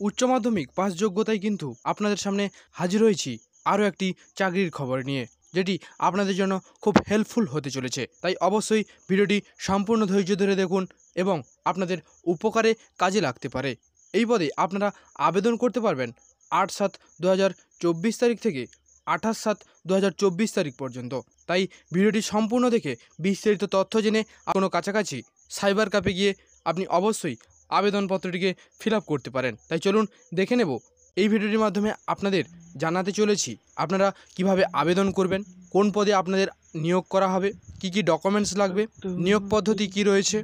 উচ্চ মাধ্যমিক পাস যোগ্যতায় কিন্তু আপনাদের সামনে হাজির হয়েছি আরও একটি চাকরির খবর নিয়ে, যেটি আপনাদের জন্য খুব হেল্পফুল হতে চলেছে। তাই অবশ্যই ভিডিওটি সম্পূর্ণ ধৈর্য ধরে দেখুন এবং আপনাদের উপকারে কাজে লাগতে পারে। এই পদে আপনারা আবেদন করতে পারবেন 8/7/2024 তারিখ থেকে 28/7/2024 তারিখ পর্যন্ত। তাই ভিডিওটি সম্পূর্ণ দেখে বিস্তারিত তথ্য জেনে কোনো কাছাকাছি সাইবার ক্যাফে গিয়ে আপনি অবশ্যই আবেদনপত্রটিকে ফিল আপ করতে পারেন। তাই চলুন দেখে নেব এই ভিডিওটির মাধ্যমে আপনাদের জানাতে চলেছি আপনারা কিভাবে আবেদন করবেন, কোন পদে আপনাদের নিয়োগ করা হবে, কি কি ডকুমেন্টস লাগবে, নিয়োগ পদ্ধতি কি রয়েছে,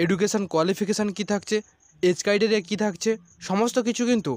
এডুকেশন কোয়ালিফিকেশান কি থাকছে, এজ ক্রাইটেরিয়া কী থাকছে, সমস্ত কিছু কিন্তু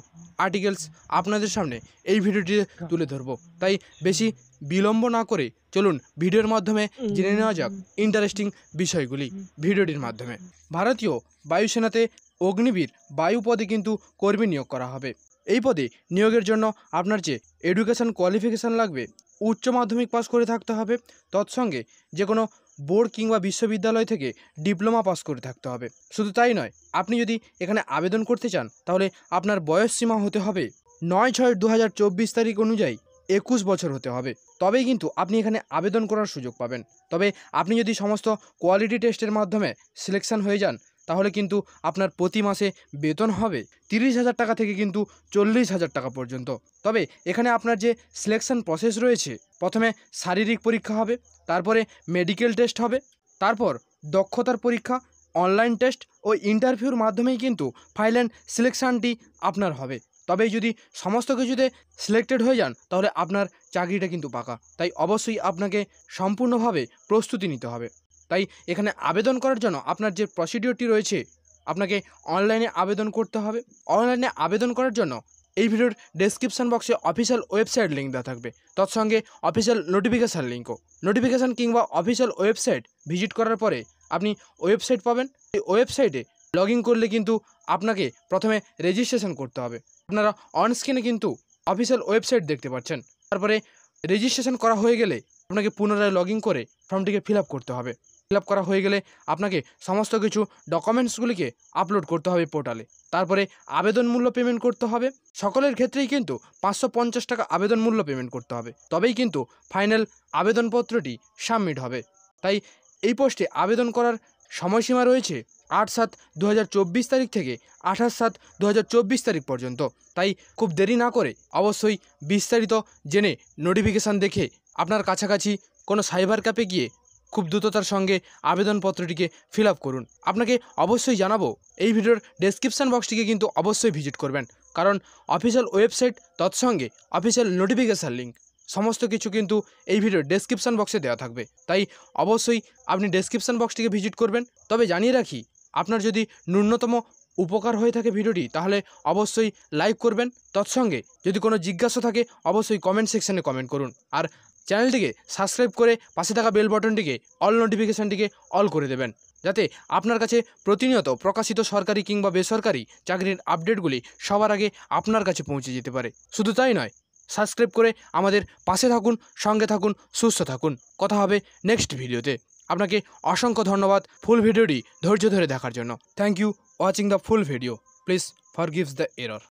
আর্টিকেলস আপনাদের সামনে এই ভিডিওটিতে তুলে ধরবো। তাই বেশি বিলম্ব না করে চলুন ভিডিওর মাধ্যমে জেনে নেওয়া যাক ইন্টারেস্টিং বিষয়গুলি ভিডিওটির মাধ্যমে। ভারতীয় বায়ুসেনাতে অগ্নিবীর বায়ু পদে কিন্তু কর্মী নিয়োগ করা হবে। এই পদে নিয়োগের জন্য আপনার যে এডুকেশন কোয়ালিফিকেশান লাগবে, উচ্চ মাধ্যমিক পাস করে থাকতে হবে, তৎসঙ্গে যে কোনো বোর্ড কিংবা বিশ্ববিদ্যালয় থেকে ডিপ্লোমা পাস করে থাকতে হবে। শুধু তাই নয়, আপনি যদি এখানে আবেদন করতে চান তাহলে আপনার বয়স সীমা হতে হবে 9/6/2024 তারিখ অনুযায়ী 21 বছর হতে হবে, তবেই কিন্তু আপনি এখানে আবেদন করার সুযোগ পাবেন। তবে আপনি যদি সমস্ত কোয়ালিটি টেস্টের মাধ্যমে সিলেকশন হয়ে যান তাহলে কিন্তু আপনার প্রতি মাসে বেতন হবে 30,000 টাকা থেকে কিন্তু 40,000 টাকা পর্যন্ত। তবে এখানে আপনার যে সিলেকশন প্রসেস রয়েছে, প্রথমে শারীরিক পরীক্ষা হবে, তারপরে মেডিকেল টেস্ট হবে, তারপর দক্ষতার পরীক্ষা, অনলাইন টেস্ট ও ইন্টারভিউর মাধ্যমেই কিন্তু ফাইনাল সিলেকশানটি আপনার হবে। তবেই যদি সমস্ত কিছুতে সিলেক্টেড হয়ে যান তাহলে আপনার চাকরিটা কিন্তু পাকা। তাই অবশ্যই আপনাকে সম্পূর্ণভাবে প্রস্তুতি নিতে হবে। তাই এখানে আবেদন করার জন্য আপনার যে প্রসিডিওরটি রয়েছে, আপনাকে অনলাইনে আবেদন করতে হবে। অনলাইনে আবেদন করার জন্য এই ভিডিওর ডেসক্রিপশন বক্সে অফিসিয়াল ওয়েবসাইট লিঙ্ক দেওয়া থাকবে, তৎসঙ্গে অফিসিয়াল নোটিফিকেশান লিঙ্কও। নোটিফিকেশান কিংবা অফিসিয়াল ওয়েবসাইট ভিজিট করার পরে আপনি ওয়েবসাইট পাবেন। এই ওয়েবসাইটে লগ ইন করলে কিন্তু আপনাকে প্রথমে রেজিস্ট্রেশন করতে হবে। আপনারা অন স্ক্রিনে কিন্তু অফিসিয়াল ওয়েবসাইট দেখতে পাচ্ছেন। তারপরে রেজিস্ট্রেশন করা হয়ে গেলে আপনাকে পুনরায় লগ ইন করে ফর্মটিকে ফিল আপ করতে হবে। ফিল আপ করা হয়ে গেলে আপনাকে সমস্ত কিছু ডকুমেন্টসগুলিকে আপলোড করতে হবে পোর্টালে। তারপরে আবেদন মূল্য পেমেন্ট করতে হবে। সকলের ক্ষেত্রেই কিন্তু 550 টাকা আবেদন মূল্য পেমেন্ট করতে হবে, তবেই কিন্তু ফাইনাল আবেদনপত্রটি সাবমিট হবে। তাই এই পোস্টে আবেদন করার সময়সীমা রয়েছে 8/7/2024 তারিখ থেকে 28/7/2024 তারিখ পর্যন্ত। তাই খুব দেরি না করে অবশ্যই বিস্তারিত জেনে নোটিফিকেশান দেখে আপনার কাছাকাছি কোনো সাইবার ক্যাফে গিয়ে খুব দ্রুততার সঙ্গে আবেদনপত্রটিকে ফিল আপ করুন। আপনাকে অবশ্যই জানাবো এই ভিডিওর ডেসক্রিপশান বক্সটিকে কিন্তু অবশ্যই ভিজিট করবেন, কারণ অফিসিয়াল ওয়েবসাইট তৎসঙ্গে অফিসিয়াল নোটিফিকেশান লিঙ্ক সমস্ত কিছু কিন্তু এই ভিডিওর ডেসক্রিপশান বক্সে দেওয়া থাকবে। তাই অবশ্যই আপনি ডেসক্রিপশান বক্সটিকে ভিজিট করবেন। তবে জানিয়ে রাখি, আপনার যদি ন্যূনতম উপকার হয়ে থাকে ভিডিওটি তাহলে অবশ্যই লাইক করবেন। তৎসঙ্গে যদি কোনো জিজ্ঞাসা থাকে অবশ্যই কমেন্ট সেকশানে কমেন্ট করুন। আর চ্যানেলটিকে সাবস্ক্রাইব করে পাশে থাকা বেল বাটনটিকে অল নোটিফিকেশানটিকে অল করে দেবেন, যাতে আপনার কাছে প্রতিনিয়ত প্রকাশিত সরকারি কিংবা বেসরকারি চাকরির আপডেটগুলি সবার আগে আপনার কাছে পৌঁছে যেতে পারে। শুধু তাই নয়, সাবস্ক্রাইব করে আমাদের পাশে থাকুন, সঙ্গে থাকুন, সুস্থ থাকুন। কথা হবে নেক্সট ভিডিওতে। আপনাকে অসংখ্য ধন্যবাদ ফুল ভিডিওটি ধৈর্য ধরে দেখার জন্য। Thank you watching the full video. Please forgives the error.